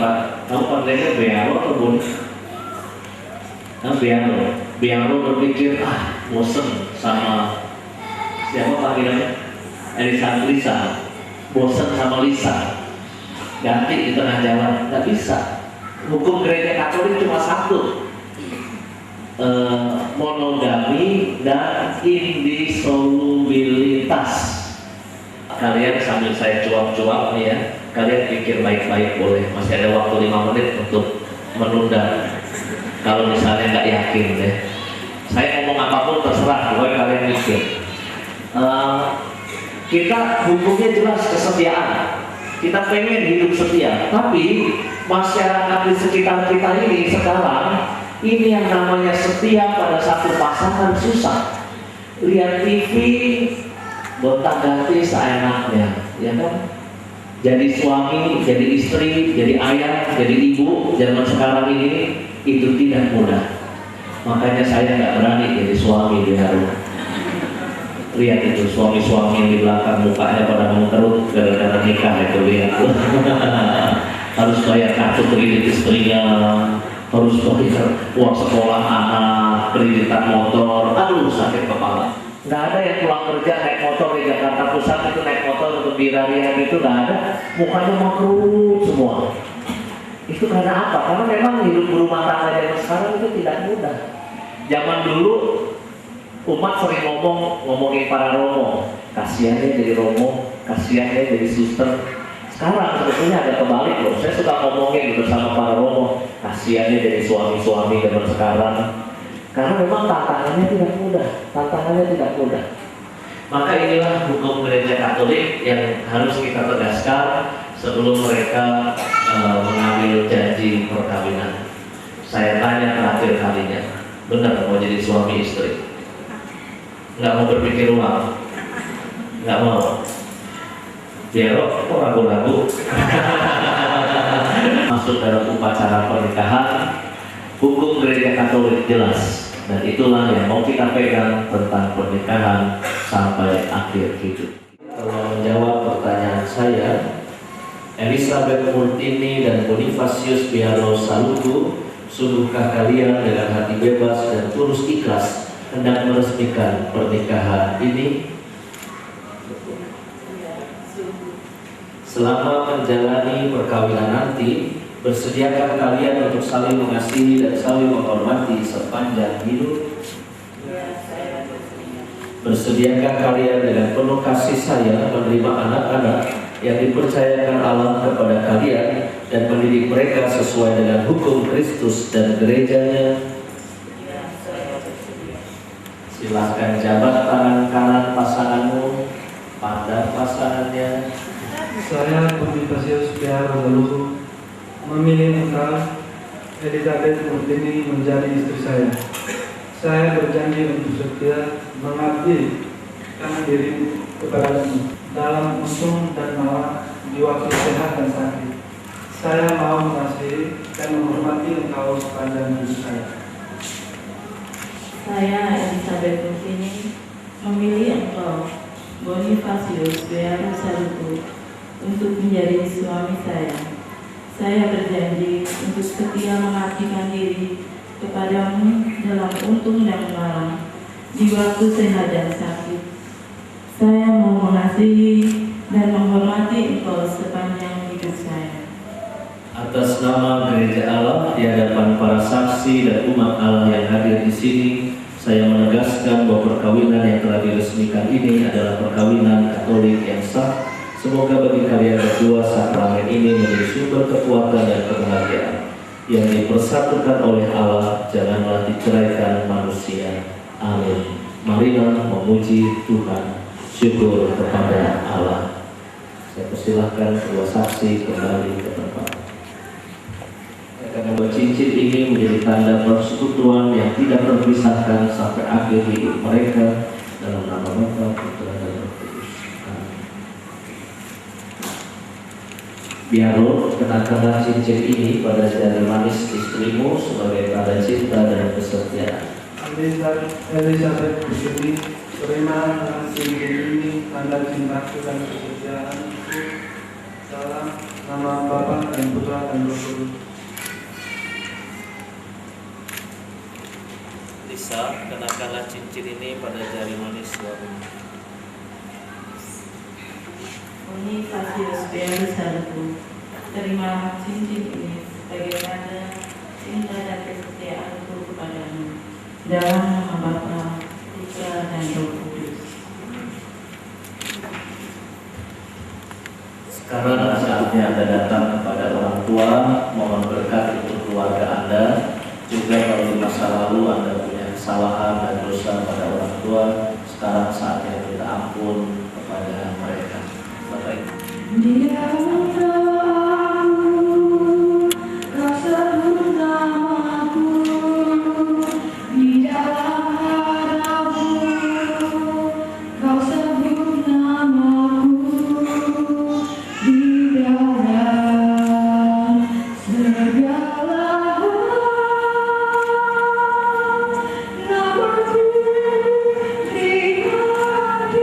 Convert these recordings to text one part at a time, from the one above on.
Pak. Kamu panggilnya Bearo atau Boni? Nah, Bearo berpikir, bosen sama siapa panggilannya? Lisa. Bosen sama Lisa. Ganti di tengah jalan, nggak bisa. Hukum gereja Katolik cuma satu, monogami dan indissolubilitas. Kalian sambil saya cuap-cuap nih ya, kalian pikir baik-baik boleh. Masih ada waktu 5 menit untuk menunda. Kalau misalnya nggak yakin deh, saya ngomong apapun terserah, pokoknya kalian mikir. Kita hukumnya jelas kesetiaan. Kita pengen hidup setia, tapi masyarakat di sekitar kita ini sekarang ini yang namanya setia pada satu pasangan susah. Lihat TV, gonta-ganti seenaknya, ya kan? Jadi suami, jadi istri, jadi ayah, jadi ibu zaman sekarang ini itu tidak mudah. Makanya saya nggak berani jadi suami di rumah. Lihat itu suami-suami di belakang mukanya pada mengkerut gara-gara nikah itu, lihat tuh. Harus bayar kartu kredit istrinya, harus bayar uang sekolah anak, kreditan motor, aduh sakit kepala. Nggak ada yang pulang kerja naik motor di Jakarta Pusat itu naik motor untuk biraria gitu, nggak ada. Mukanya mengkerut semua. Itu karena apa? Karena memang hidup berumah tangga zaman sekarang itu tidak mudah. Zaman dulu umat sering ngomongin para romo, kasihannya jadi romo, kasihannya jadi suster. Sekarang sebetulnya ada kebalik loh. Saya suka ngomongin bersama para romo, kasihannya jadi suami-suami zaman sekarang. Karena memang tantangannya tidak mudah. Maka inilah hukum gereja Katolik yang harus kita tegaskan sebelum mereka mengambil janji perkawinan. Saya tanya terakhir kalinya, benar mau jadi suami istri? Nggak mau berpikir ulang, nggak mau. Biar kok ragu-ragu. Masuk dalam upacara pernikahan, hukum gereja Katolik jelas, dan itulah yang mau kita pegang tentang pernikahan sampai akhir hidup. Kalau menjawab pertanyaan saya, Elizabeth Murtini dan Bonifacius Biaro Saluku, sungguhkah kalian dengan hati bebas dan tulus ikhlas hendak meresmikan pernikahan ini? Selama menjalani perkawinan nanti, bersediakah kalian untuk saling mengasihi dan saling menghormati sepanjang hidup? Bersediakah kalian dengan penuh kasih sayang menerima anak-anak yang dipercayakan Allah kepada kalian dan mendidik mereka sesuai dengan hukum Kristus dan gerejanya? Silahkan jabat tangan kanan pasanganmu, pandang pasangannya. Saya Bonifacius Biaro Saluku memilih engkau Elizabeth Murtini menjadi istri saya. Saya berjanji untuk setia mengabdikan diri kepadamu dalam untung dan malam, di waktu sehat dan sakit. Saya mau mengasihi dan menghormati engkau sepanjang hidup saya. Saya Elizabeth Murtini memilih engkau Bonifacius Biaro Saluku untuk menjadi suami saya. Saya berjanji untuk setia mengabdikan diri kepadamu dalam untung dan malam, di waktu sehat dan sakit. Saya mau mengasihi dan menghormati engkau sepanjang hidup saya. Atas nama Gereja Allah di hadapan para saksi dan umat Allah yang hadir di sini, saya menegaskan bahwa perkawinan yang telah diresmikan ini adalah perkawinan Katolik yang sah. Semoga bagi kalian berdua sakramen ini menjadi sumber kekuatan dan kebahagiaan yang dipersatukan oleh Allah, janganlah diceraikan manusia. Amin. Marilah memuji Tuhan. Syukur kepada Allah. Saya persilahkan kedua saksi kembali ke tempat. Karena cincin ini menjadi tanda persekutuan yang tidak terpisahkan sampai akhir hidup mereka, dalam nama Bapa, Putra, dan Roh Kudus. Amin. Biaro, kenakanlah cincin ini pada jari manis istrimu sebagai tanda cinta dan kesetiaan. Elizabeth Murtini, terima cincin ini tanda cintaku dan kesetiaanku. Salam Nama Bapa dan Putra dan Roh Kudus. Lisa, kenakanlah cincin ini pada jari manis suamimu. Bonifasius Bearus Saluku, terima cincin ini sebagai tanda cinta dan kesetiaanku kepadamu. Dalam nama Bapa, Putra dan Roh Kudus. Sekarang saatnya Anda datang kepada orang tua, mohon berkat untuk keluarga Anda. Juga kalau di masa lalu Anda punya kesalahan dan dosa pada orang tua, sekarang saatnya kita ampun kepada mereka. Bapak Ibu. Di dalam doamu, kau sebut namaku. Di dalam harapmu, kau sebut namaku. Di dalam segala namaku di hatiku.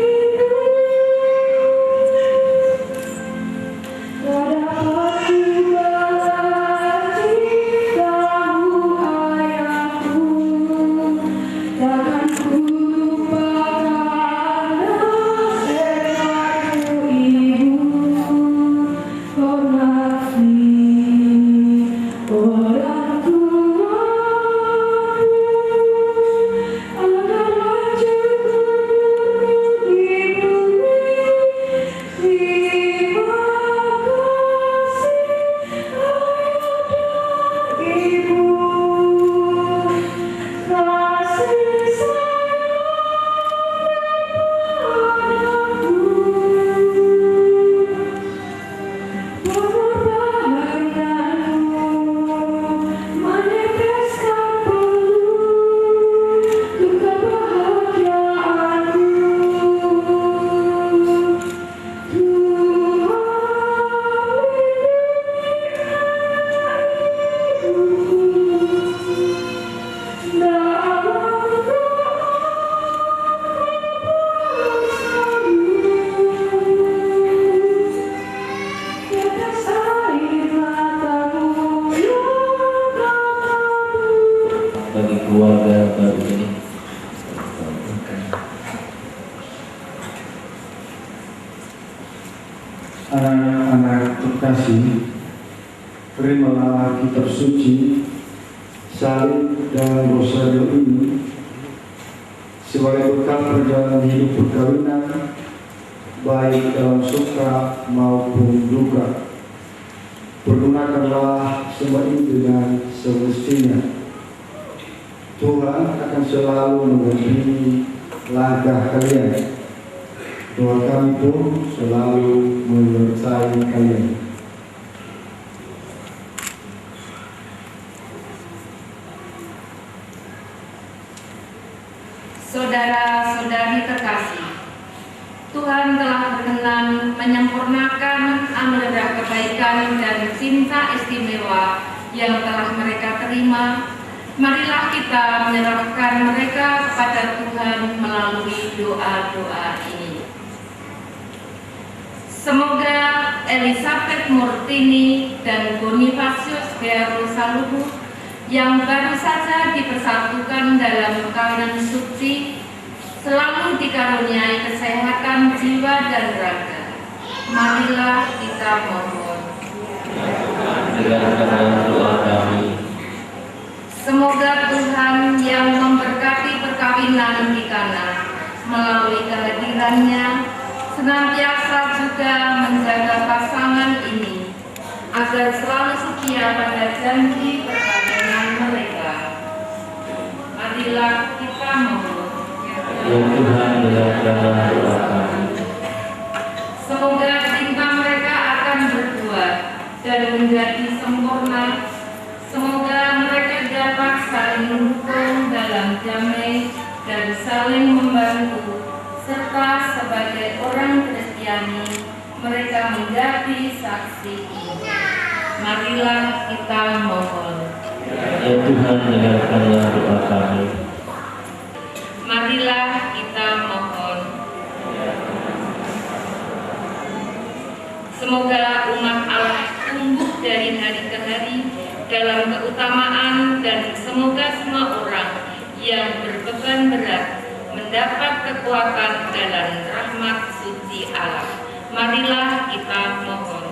Bagi keluarga baru ini. Anak-anak terkasih, terimalah kitab suci, salib dan rosario ini sebagai bekal perjalanan hidup perkawinan, baik dalam suka maupun duka. Pergunakanlah semua ini dengan semestinya. Tuhan akan selalu mendampingi langkah kalian. Doa kami pun selalu menyertai kalian. Saudara-saudari terkasih, Tuhan telah berkenan menyempurnakan anugerah kebaikan dan cinta istimewa yang telah mereka terima. Marilah kita menyerahkan mereka kepada Tuhan melalui doa-doa ini. Semoga Elizabeth Murtini dan Bonifasius Bearus Saluku yang baru saja dipersatukan dalam perkawinan suci selalu dikaruniai kesehatan jiwa dan raga. Marilah kita mohon. Dengarkanlah doa kami. Semoga Tuhan yang memberkati perkawinan di Kana melalui kehadirannya senantiasa juga menjaga pasangan ini agar selalu setia pada janji perkawinan mereka. Marilah kita mohon. Ya Tuhan, dengarkanlah doa kami. Semoga cinta mereka akan berbuah dan menjadi sempurna. Semoga mereka dapat saling mendukung dalam damai dan saling membantu, serta sebagai orang Kristiani mereka menjadi saksi ini. Marilah kita mohon. Ya Tuhan, dengarkanlah doa kami. Marilah kita mohon. Semoga umat Allah dari hari ke hari dalam keutamaan, dan semoga semua orang yang berbeban berat mendapat kekuatan dalam rahmat suci Allah. Marilah kita mohon.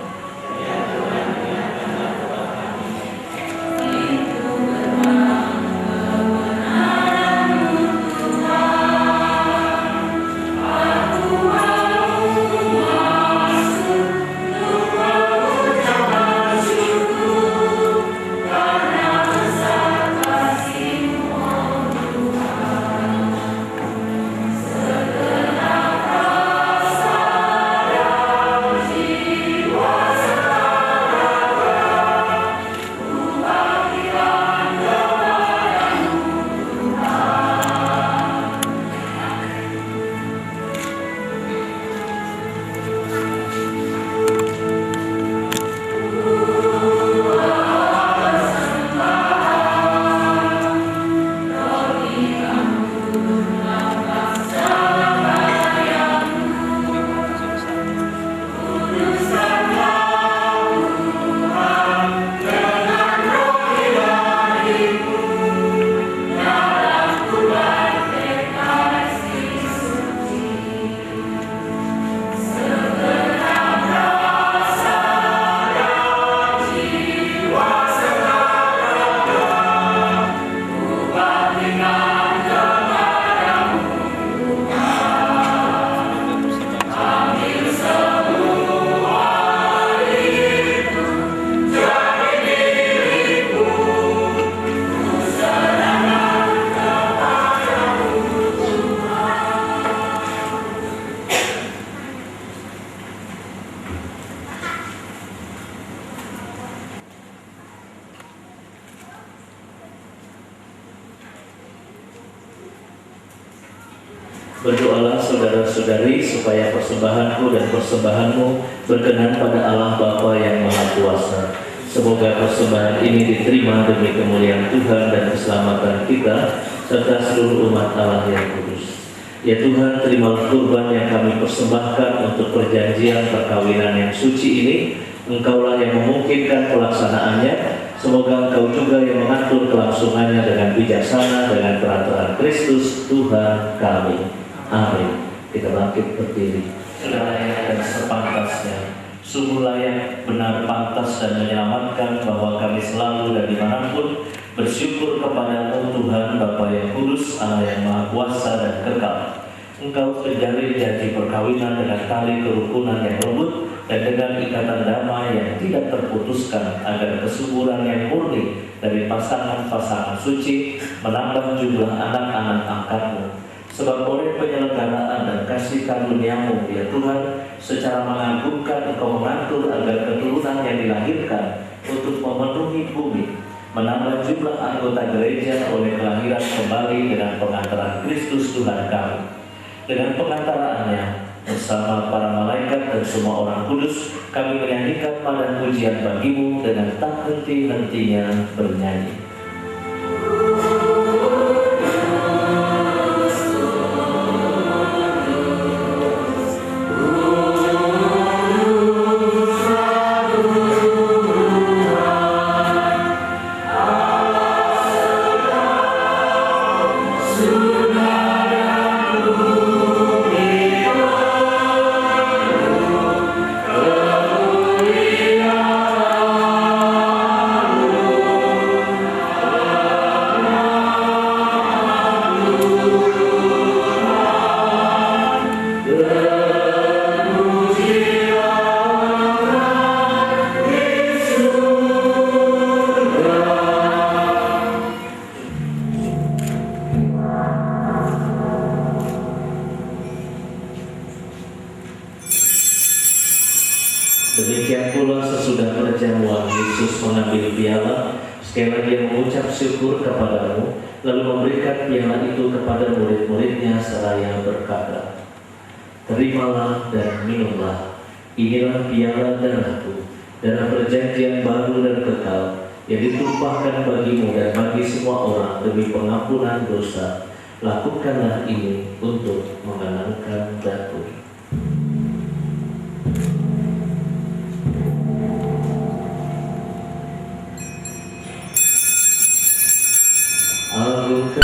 Berdoalah saudara-saudari supaya persembahanku dan persembahanmu berkenan pada Allah Bapa yang Maha Kuasa. Semoga persembahan ini diterima demi kemuliaan Tuhan dan keselamatan kita serta seluruh umat Allah yang kudus. Ya Tuhan, terimalah kurban yang kami persembahkan untuk perjanjian perkawinan yang suci ini. Engkaulah yang memungkinkan pelaksanaannya. Semoga Engkau juga yang mengatur kelangsungannya dengan bijaksana dengan perantaraan Kristus Tuhan kami. Amin. Kita bangkit berdiri. Sudah layak dan sepantasnya, sungguh layak, benar, pantas dan menyelamatkan bahwa kami selalu dan dimanapun bersyukur kepadamu Tuhan Bapa yang kudus, Allah yang Maha Kuasa dan kekal. Engkau terjalin janji perkawinan dengan tali kerukunan yang lembut dan dengan ikatan damai yang tidak terputuskan, agar kesuburan yang murni dari pasangan-pasangan suci menambah jumlah anak-anak angkatmu. Sebab oleh penyelenggaraan dan kasih karunia-Mu, ya Tuhan, secara mengagumkan Engkau mengatur agar keturunan yang dilahirkan untuk memenuhi bumi, menambah jumlah anggota gereja oleh kelahiran kembali dengan pengantaran Kristus Tuhan kami. Dengan pengantaraannya, bersama para malaikat dan semua orang kudus, kami menyanyikan padan pujian bagi-Mu dengan tak henti-hentinya bernyanyi. Demikian pula sesudah perjamuan, Yesus mengambil piala, sekali lagi Dia mengucap syukur kepadamu, lalu memberikan piala itu kepada murid-muridnya seraya berkata, "Terimalah dan minumlah, inilah piala darahku, darah perjanjian baru dan kekal, yang ditumpahkan bagimu dan bagi semua orang demi pengampunan dosa. Lakukanlah ini untuk mengenangkan aku." Aku